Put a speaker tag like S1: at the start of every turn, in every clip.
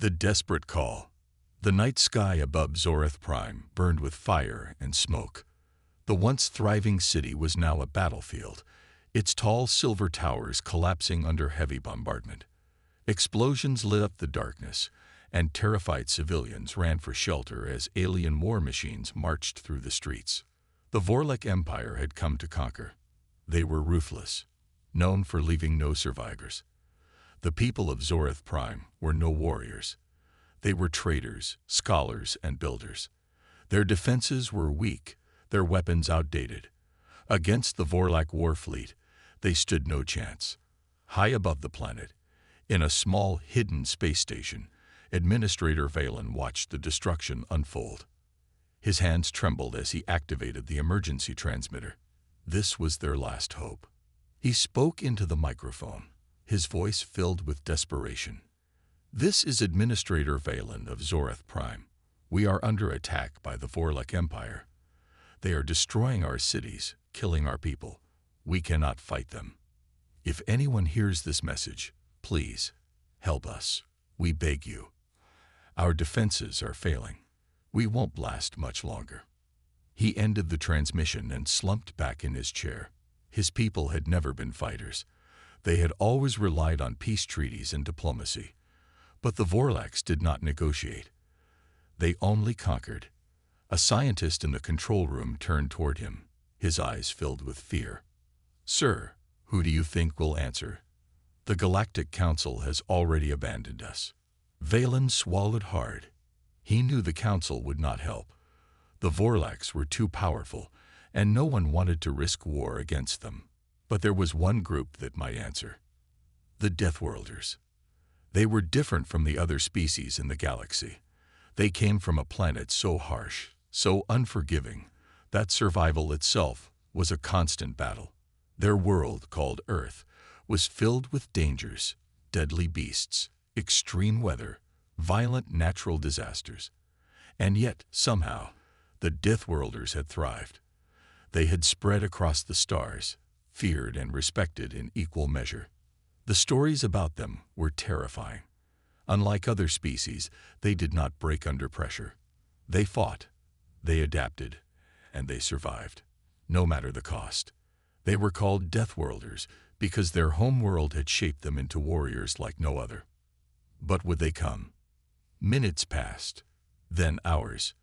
S1: The desperate call. The night sky above Zoreth Prime burned with fire and smoke. The once thriving city was now a battlefield, its tall silver towers collapsing under heavy bombardment. Explosions lit up the darkness, and terrified civilians ran for shelter as alien war machines marched through the streets. The Vorlek Empire had come to conquer. They were ruthless, known for leaving no survivors. The people of Zoreth Prime were no warriors. They were traders, scholars, and builders. Their defenses were weak, their weapons outdated. Against the Vorlak war fleet, they stood no chance. High above the planet, in a small, hidden space station, Administrator Valen watched the destruction unfold. His hands trembled as he activated the emergency transmitter. This was their last hope. He spoke into the microphone, his voice filled with desperation. "This is Administrator Valen of Zoreth Prime. We are under attack by the Vorlek Empire. They are destroying our cities, killing our people. We cannot fight them. If anyone hears this message, please, help us. We beg you. Our defenses are failing. We won't last much longer." He ended the transmission and slumped back in his chair. His people had never been fighters. They had always relied on peace treaties and diplomacy. But the Vorlaks did not negotiate. They only conquered. A scientist in the control room turned toward him, his eyes filled with fear. "Sir, who do you think will answer? The Galactic Council has already abandoned us." Valen swallowed hard. He knew the Council would not help. The Vorlaks were too powerful, and no one wanted to risk war against them. But there was one group that might answer. The Deathworlders. They were different from the other species in the galaxy. They came from a planet so harsh, so unforgiving, that survival itself was a constant battle. Their world, called Earth, was filled with dangers, deadly beasts, extreme weather, violent natural disasters. And yet, somehow, the Deathworlders had thrived. They had spread across the stars, feared and respected in equal measure. The stories about them were terrifying. Unlike other species, they did not break under pressure. They fought, they adapted, and they survived, no matter the cost. They were called Deathworlders because their homeworld had shaped them into warriors like no other. But would they come? Minutes passed, then hours.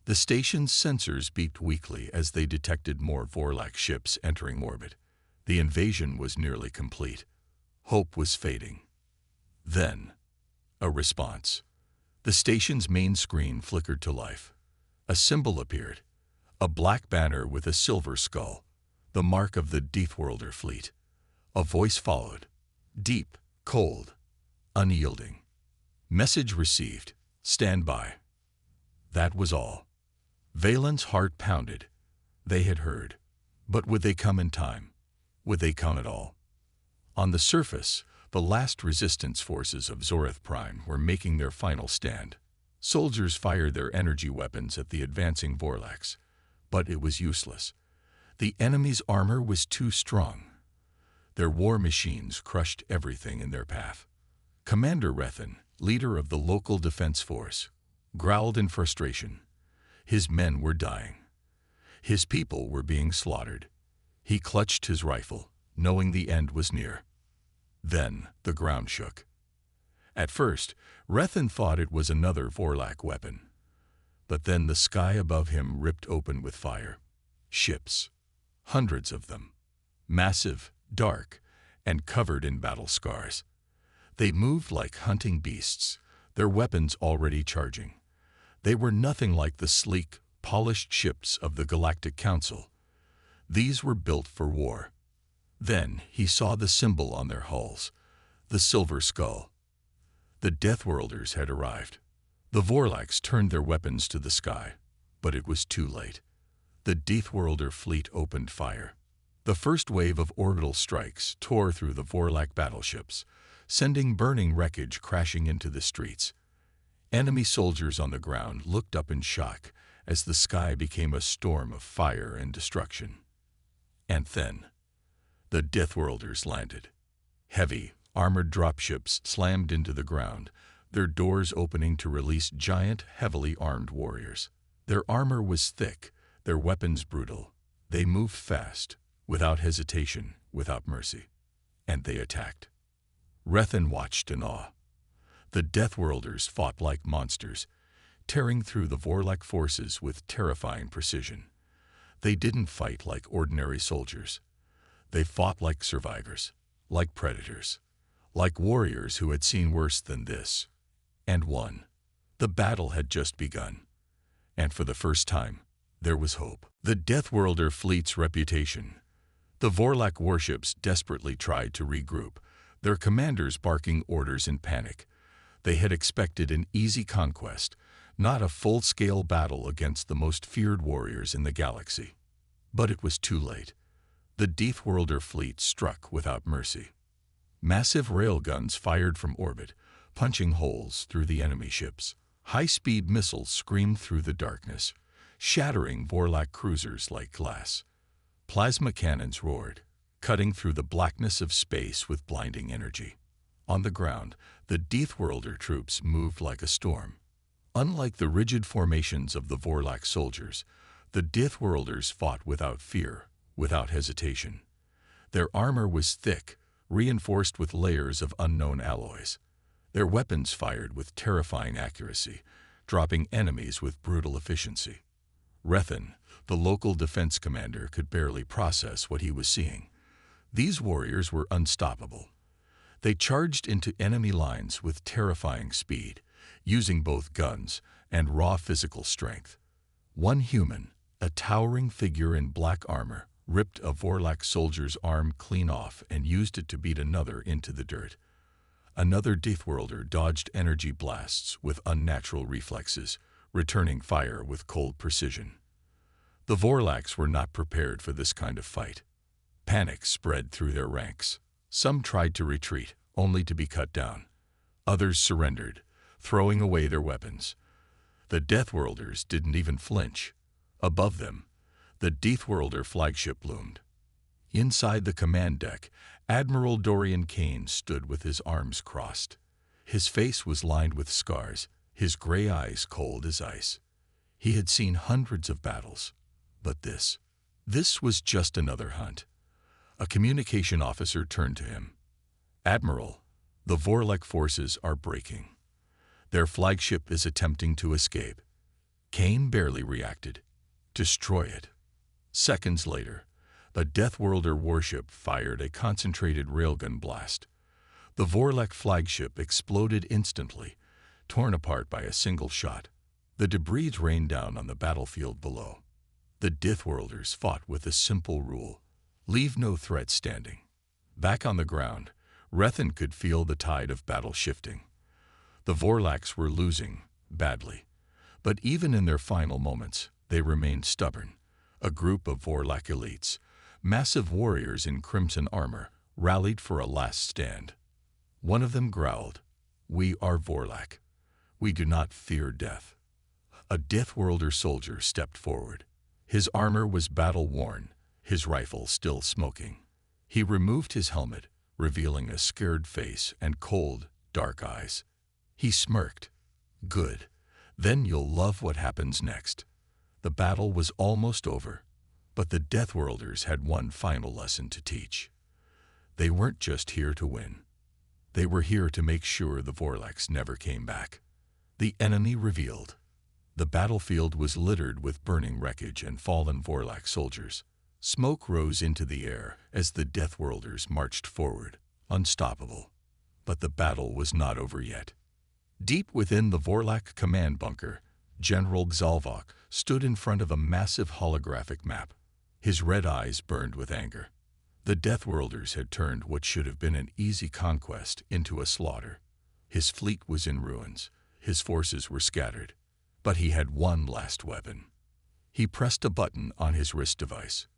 S1: The station's sensors beeped weakly as they detected more Vorlak ships entering orbit. The invasion was nearly complete. Hope was fading. Then, a response. The station's main screen flickered to life. A symbol appeared, a black banner with a silver skull, the mark of the Deathworlder fleet. A voice followed, deep, cold, unyielding. "Message received. Stand by." That was all. Valen's heart pounded. They had heard. But would they come in time? Would they come at all? On the surface, the last resistance forces of Zoreth Prime were making their final stand. Soldiers fired their energy weapons at the advancing Vorlaks, but it was useless. The enemy's armor was too strong. Their war machines crushed everything in their path. Commander Rethan, leader of the local defense force, growled in frustration. His men were dying. His people were being slaughtered. He clutched his rifle, knowing the end was near. Then the ground shook. At first, Rethan thought it was another Vorlak weapon. But then the sky above him ripped open with fire. Ships. Hundreds of them. Massive, dark, and covered in battle scars. They moved like hunting beasts, their weapons already charging. They were nothing like the sleek, polished ships of the Galactic Council. These were built for war. Then he saw the symbol on their hulls, the silver skull. The Deathworlders had arrived. The Vorlaks turned their weapons to the sky, but it was too late. The Deathworlder fleet opened fire. The first wave of orbital strikes tore through the Vorlak battleships, sending burning wreckage crashing into the streets. Enemy soldiers on the ground looked up in shock as the sky became a storm of fire and destruction. And then, the Deathworlders landed. Heavy, armored dropships slammed into the ground, their doors opening to release giant, heavily armed warriors. Their armor was thick, their weapons brutal. They moved fast, without hesitation, without mercy. And they attacked. Rethan watched in awe. The Deathworlders fought like monsters, tearing through the Vorlak forces with terrifying precision. They didn't fight like ordinary soldiers. They fought like survivors, like predators, like warriors who had seen worse than this. And won. The battle had just begun. And for the first time, there was hope. The Deathworlder fleet's reputation. The Vorlak warships desperately tried to regroup, their commanders barking orders in panic. They had expected an easy conquest, not a full-scale battle against the most feared warriors in the galaxy. But it was too late. The Deathworlder fleet struck without mercy. Massive railguns fired from orbit, punching holes through the enemy ships. High-speed missiles screamed through the darkness, shattering Vorlak cruisers like glass. Plasma cannons roared, cutting through the blackness of space with blinding energy. On the ground, the Deathworlder troops moved like a storm. Unlike the rigid formations of the Vorlak soldiers, the Deathworlders fought without fear, without hesitation. Their armor was thick, reinforced with layers of unknown alloys. Their weapons fired with terrifying accuracy, dropping enemies with brutal efficiency. Rethan, the local defense commander, could barely process what he was seeing. These warriors were unstoppable. They charged into enemy lines with terrifying speed, using both guns and raw physical strength. One human, a towering figure in black armor, ripped a Vorlak soldier's arm clean off and used it to beat another into the dirt. Another Deathworlder dodged energy blasts with unnatural reflexes, returning fire with cold precision. The Vorlaks were not prepared for this kind of fight. Panic spread through their ranks. Some tried to retreat, only to be cut down. Others surrendered, throwing away their weapons. The Deathworlders didn't even flinch. Above them, the Deathworlder flagship loomed. Inside the command deck, Admiral Dorian Kane stood with his arms crossed. His face was lined with scars, his gray eyes cold as ice. He had seen hundreds of battles, but this was just another hunt. A communication officer turned to him. "Admiral, the Vorlak forces are breaking. Their flagship is attempting to escape." Kane barely reacted. Destroy it. Seconds later, a Deathworlder warship fired a concentrated railgun blast. The Vorlak flagship exploded instantly, torn apart by a single shot. The debris rained down on the battlefield below. The Deathworlders fought with a simple rule: leave no threat standing. Back on the ground, Rethan could feel the tide of battle shifting. The Vorlaks were losing, badly. But even in their final moments, they remained stubborn. A group of Vorlak elites, massive warriors in crimson armor, rallied for a last stand. One of them growled, "We are Vorlak. We do not fear death." A Deathworlder soldier stepped forward. His armor was battle-worn, his rifle still smoking. He removed his helmet, revealing a scared face and cold, dark eyes. He smirked. "Good. Then you'll love what happens next." The battle was almost over, but the Deathworlders had one final lesson to teach. They weren't just here to win. They were here to make sure the Vorlaks never came back. The enemy revealed. The battlefield was littered with burning wreckage and fallen Vorlak soldiers. Smoke rose into the air as the Deathworlders marched forward, unstoppable. But the battle was not over yet. Deep within the Vorlak command bunker, General Xalvok stood in front of a massive holographic map. His red eyes burned with anger. The Deathworlders had turned what should have been an easy conquest into a slaughter. His fleet was in ruins. His forces were scattered. But he had one last weapon. He pressed a button on his wrist device.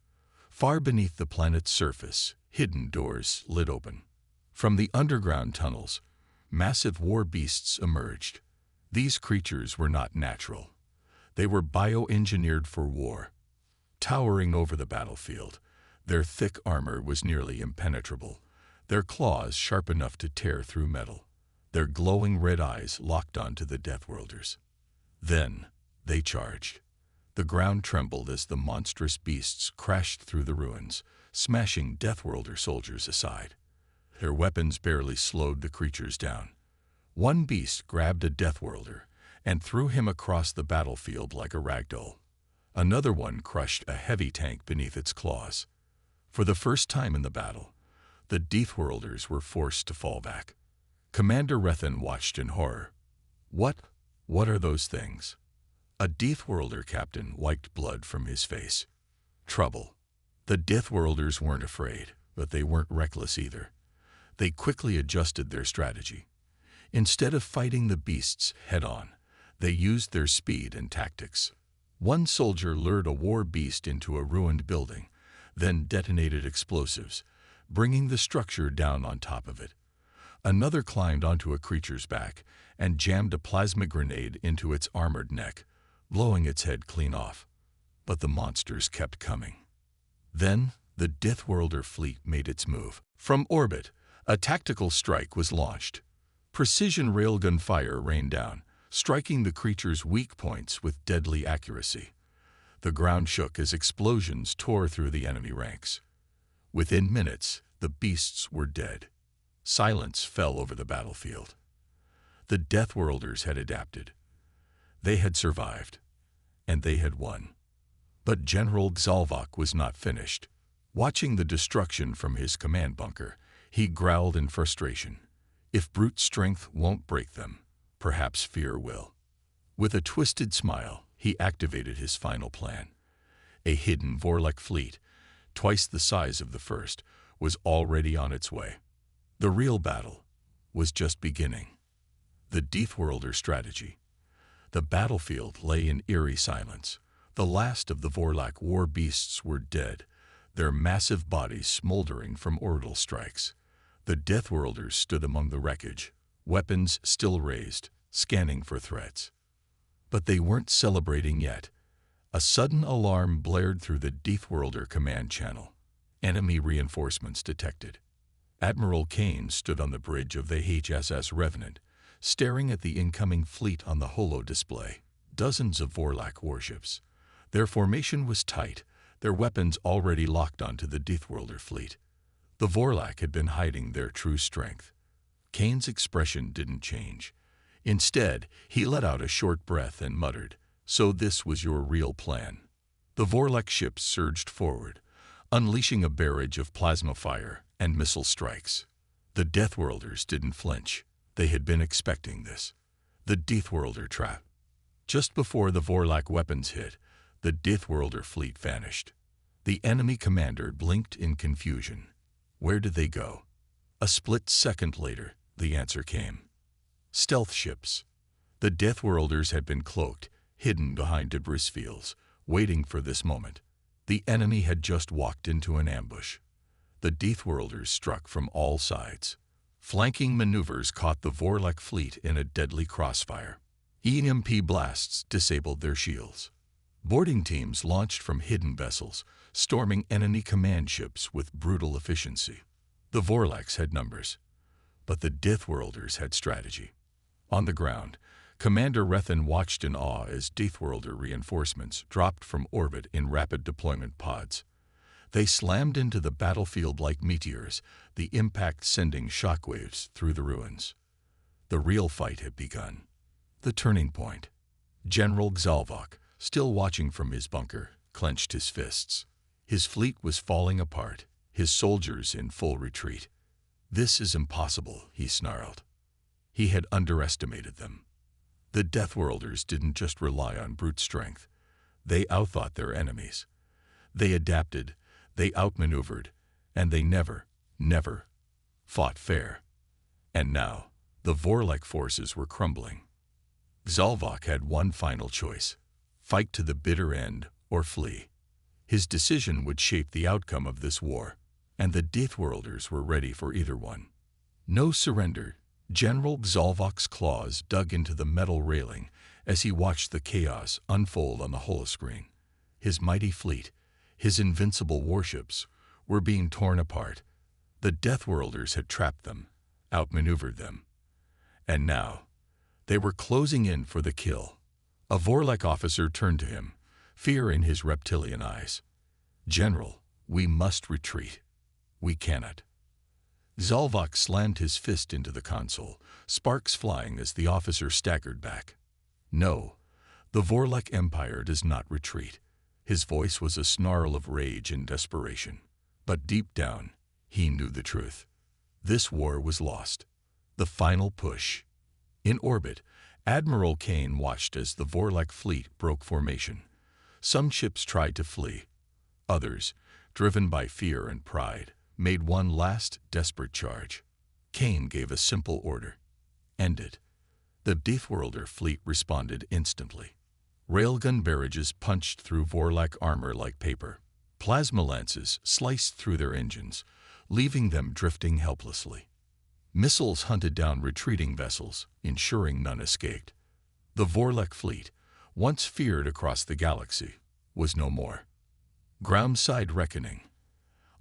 S1: Far beneath the planet's surface, hidden doors lit open. From the underground tunnels, massive war beasts emerged. These creatures were not natural. They were bioengineered for war. Towering over the battlefield, their thick armor was nearly impenetrable, their claws sharp enough to tear through metal. their glowing red eyes locked onto the Deathworlders. Then they charged. The ground trembled as the monstrous beasts crashed through the ruins, smashing Deathworlder soldiers aside. Their weapons barely slowed the creatures down. One beast grabbed a Deathworlder and threw him across the battlefield like a ragdoll. Another one crushed a heavy tank beneath its claws. For the first time in the battle, the Deathworlders were forced to fall back. Commander Rethan watched in horror. What are those things? A Deathworlder captain wiped blood from his face. Trouble. The Deathworlders weren't afraid, but they weren't reckless either. They quickly adjusted their strategy. Instead of fighting the beasts head-on, they used their speed and tactics. One soldier lured a war beast into a ruined building, then detonated explosives, bringing the structure down on top of it. Another climbed onto a creature's back and jammed a plasma grenade into its armored neck, blowing its head clean off. But the monsters kept coming. Then the Deathworlder fleet made its move. From orbit, a tactical strike was launched. Precision railgun fire rained down, striking the creature's weak points with deadly accuracy. The ground shook as explosions tore through the enemy ranks. Within minutes, the beasts were dead. Silence fell over the battlefield. The Deathworlders had adapted. They had survived, and they had won. But General Xalvok was not finished. Watching the destruction from his command bunker, he growled in frustration. If brute strength won't break them, perhaps fear will. With a twisted smile, he activated his final plan. A hidden Vorlek fleet, twice the size of the first, was already on its way. The real battle was just beginning. The Deathworlder strategy. The battlefield lay in eerie silence. The last of the Vorlak war beasts were dead, their massive bodies smoldering from orbital strikes. The Deathworlders stood among the wreckage, weapons still raised, scanning for threats. But they weren't celebrating yet. A sudden alarm blared through the Deathworlder command channel. Enemy reinforcements detected. Admiral Kane stood on the bridge of the HSS Revenant, staring at the incoming fleet on the holo display. Dozens of Vorlak warships. Their formation was tight, their weapons already locked onto the Deathworlder fleet. The Vorlak had been hiding their true strength. Kane's expression didn't change. Instead, he let out a short breath and muttered, "So this was your real plan." The Vorlak ships surged forward, unleashing a barrage of plasma fire and missile strikes. The Deathworlders didn't flinch. They had been expecting this. The Deathworlder trap. Just before the Vorlak weapons hit, the Deathworlder fleet vanished. The enemy commander blinked in confusion. Where did they go? A split second later, the answer came. Stealth ships. The Deathworlders had been cloaked, hidden behind debris fields, waiting for this moment. The enemy had just walked into an ambush. The Deathworlders struck from all sides. Flanking maneuvers caught the Vorlak fleet in a deadly crossfire. EMP blasts disabled their shields. Boarding teams launched from hidden vessels, storming enemy command ships with brutal efficiency. The Vorlaks had numbers, but the Deathworlders had strategy. On the ground, Commander Rethan watched in awe as Deathworlder reinforcements dropped from orbit in rapid deployment pods. They slammed into the battlefield like meteors, the impact sending shockwaves through the ruins. The real fight had begun. The turning point. General Xalvok, still watching from his bunker, clenched his fists. His fleet was falling apart, his soldiers in full retreat. "This is impossible," he snarled. He had underestimated them. The Deathworlders didn't just rely on brute strength. They outthought their enemies. They adapted, they outmaneuvered, and they never fought fair. And now, the Vorlak forces were crumbling. Xalvok had one final choice: fight to the bitter end or flee. His decision would shape the outcome of this war, and the Deathworlders were ready for either one. No surrender. General Xalvok's claws dug into the metal railing as he watched the chaos unfold on the holoscreen. His mighty fleet, his invincible warships, were being torn apart. The Deathworlders had trapped them, outmaneuvered them, And now, they were closing in for the kill. A Vorlak officer turned to him, fear in his reptilian eyes. "General, we must retreat. We cannot." Zalvok slammed his fist into the console, sparks flying as the officer staggered back. "No, the Vorlak Empire does not retreat." His voice was a snarl of rage and desperation. But deep down, he knew the truth. This war was lost. The final push. In orbit, Admiral Kane watched as the Vorlak fleet broke formation. Some ships tried to flee. Others, driven by fear and pride, made one last desperate charge. Kane gave a simple order: end it. The Deathworlder fleet responded instantly. Railgun barrages punched through Vorlak armor like paper. Plasma lances sliced through their engines, leaving them drifting helplessly. Missiles hunted down retreating vessels, ensuring none escaped. The Vorlak fleet, once feared across the galaxy, was no more. Groundside reckoning.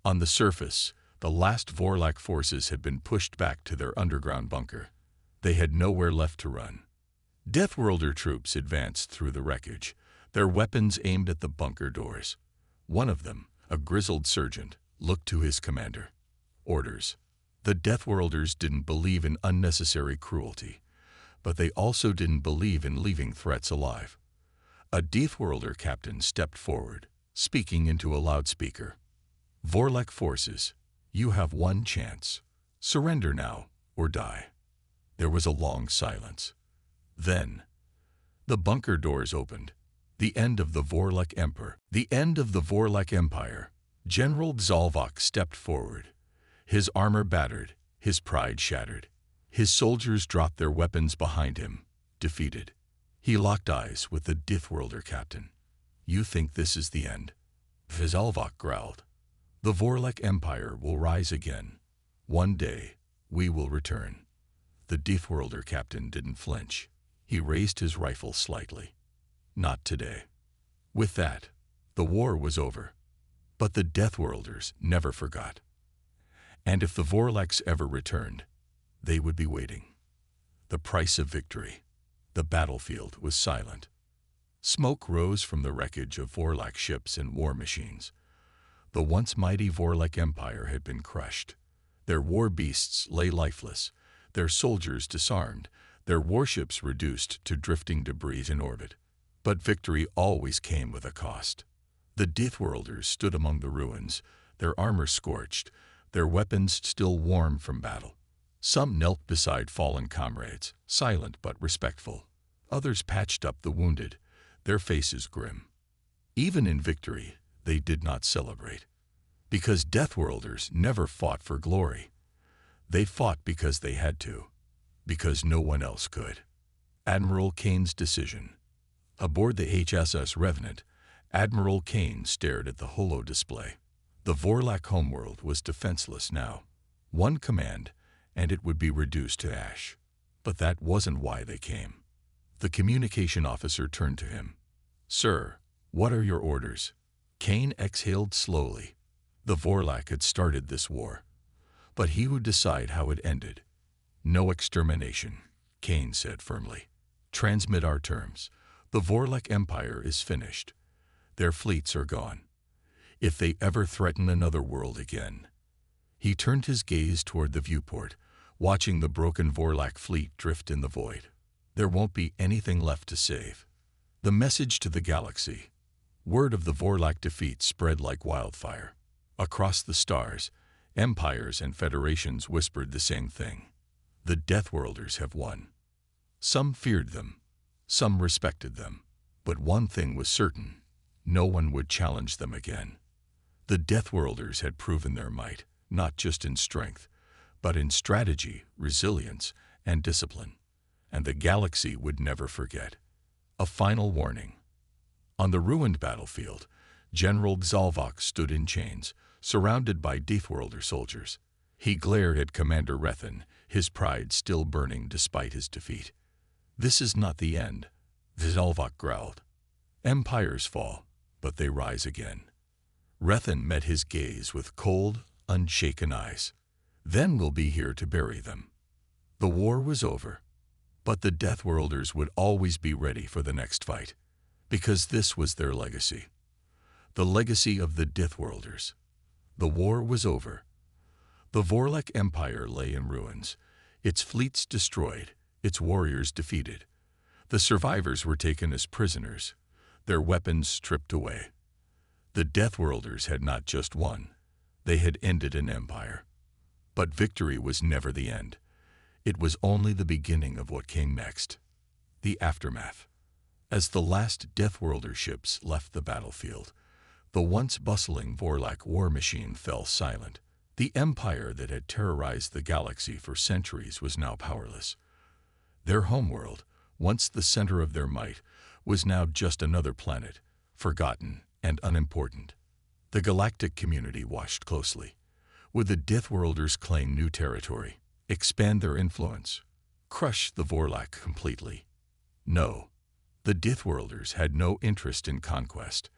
S1: On the surface, the last Vorlak forces had been pushed back to their underground bunker. They had nowhere left to run. Deathworlder troops advanced through the wreckage, their weapons aimed at the bunker doors. One of them, a grizzled sergeant, looked to his commander. Orders. The Deathworlders didn't believe in unnecessary cruelty, but they also didn't believe in leaving threats alive. A Deathworlder captain stepped forward, speaking into a loudspeaker. "Vorlak forces, you have one chance. Surrender now or die." There was a long silence. Then, the bunker doors opened. The end of the Vorlak Emperor. The end of the Vorlak Empire. General Zalvok stepped forward. His armor battered, his pride shattered. His soldiers dropped their weapons behind him, defeated. He locked eyes with the Deathworlder captain. "You think this is the end?" Zalvok growled. "The Vorlak Empire will rise again. One day, we will return." The Deathworlder captain didn't flinch. He raised his rifle slightly. "Not today." With that, the war was over. But the Deathworlders never forgot. And if the Vorlaks ever returned, they would be waiting. The price of victory. The battlefield was silent. Smoke rose from the wreckage of Vorlak ships and war machines. The once mighty Vorlak Empire had been crushed. Their war beasts lay lifeless, their soldiers disarmed, their warships reduced to drifting debris in orbit. But victory always came with a cost. The Deathworlders stood among the ruins, their armor scorched, their weapons still warm from battle. Some knelt beside fallen comrades, silent but respectful. Others patched up the wounded, their faces grim. Even in victory, they did not celebrate. Because Deathworlders never fought for glory. They fought because they had to, because no one else could. Admiral Kane's decision. Aboard the HSS Revenant, Admiral Kane stared at the holo display. The Vorlak homeworld was defenseless now. One command, and it would be reduced to ash. But that wasn't why they came. The communication officer turned to him. "Sir, what are your orders?" Kane exhaled slowly. The Vorlak had started this war, but he would decide how it ended. "No extermination," Kane said firmly. "Transmit our terms. The Vorlak Empire is finished. Their fleets are gone. If they ever threaten another world again." He turned his gaze toward the viewport, watching the broken Vorlak fleet drift in the void. There won't be anything left to save. The message to the galaxy. Word of the Vorlak defeat spread like wildfire. Across the stars, empires and federations whispered the same thing. The Deathworlders have won. Some feared them, some respected them, but one thing was certain: no one would challenge them again. The Deathworlders had proven their might, not just in strength, but in strategy, resilience, and discipline. And the galaxy would never forget. A final warning. On the ruined battlefield, General Zalvok stood in chains, surrounded by Deathworlder soldiers. He glared at Commander Rethan, his pride still burning despite his defeat. "This is not the end," Zalvok growled. "Empires fall, but they rise again." Rethan met his gaze with cold, unshaken eyes. "Then we'll be here to bury them." The war was over, But the Deathworlders would always be ready for the next fight, because this was their legacy. The legacy of the Deathworlders. The war was over. The Vorlek Empire lay in ruins, its fleets destroyed, its warriors defeated. The survivors were taken as prisoners, their weapons stripped away. The Deathworlders had not just won, they had ended an empire. But victory was never the end. It was only the beginning of what came next. The aftermath. As the last Deathworlder ships left the battlefield, the once bustling Vorlak war machine fell silent. The empire that had terrorized the galaxy for centuries was now powerless. Their homeworld, once the center of their might, was now just another planet, forgotten and unimportant. The galactic community watched closely. Would the Deathworlders claim new territory, expand their influence, crush the Vorlak completely? No. The Deathworlders had no interest in conquest.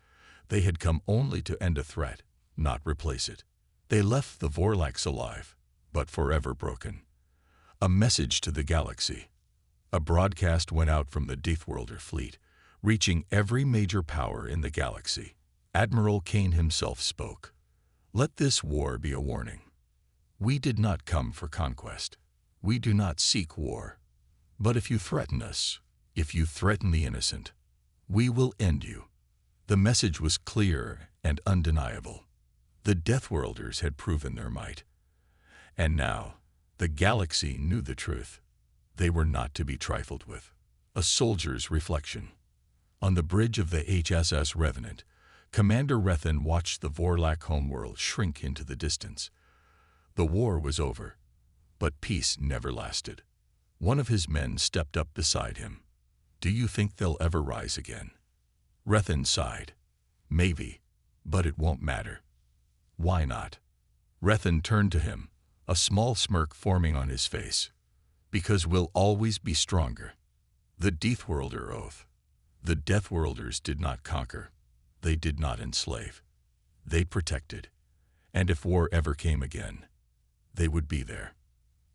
S1: They had come only to end a threat, not replace it. They left the Vorlaks alive, but forever broken. A message to the galaxy. A broadcast went out from the Deathworlder fleet, reaching every major power in the galaxy. Admiral Kane himself spoke. Let this war be a warning. We did not come for conquest. We do not seek war. But if you threaten us, if you threaten the innocent, we will end you. The message was clear and undeniable. The Deathworlders had proven their might. And now, the galaxy knew the truth. They were not to be trifled with. A soldier's reflection. On the bridge of the HSS Revenant, Commander Rethan watched the Vorlak homeworld shrink into the distance. The war was over, but peace never lasted. One of his men stepped up beside him. Do you think they'll ever rise again? Rethan sighed. Maybe, but it won't matter. Why not? Rethan turned to him, a small smirk forming on his face. Because we'll always be stronger. The Deathworlder oath. The Deathworlders did not conquer. They did not enslave. They protected. And if war ever came again, they would be there.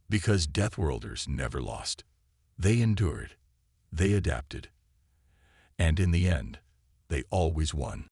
S1: Because Deathworlders never lost. They endured. They adapted. And in the end, they always won.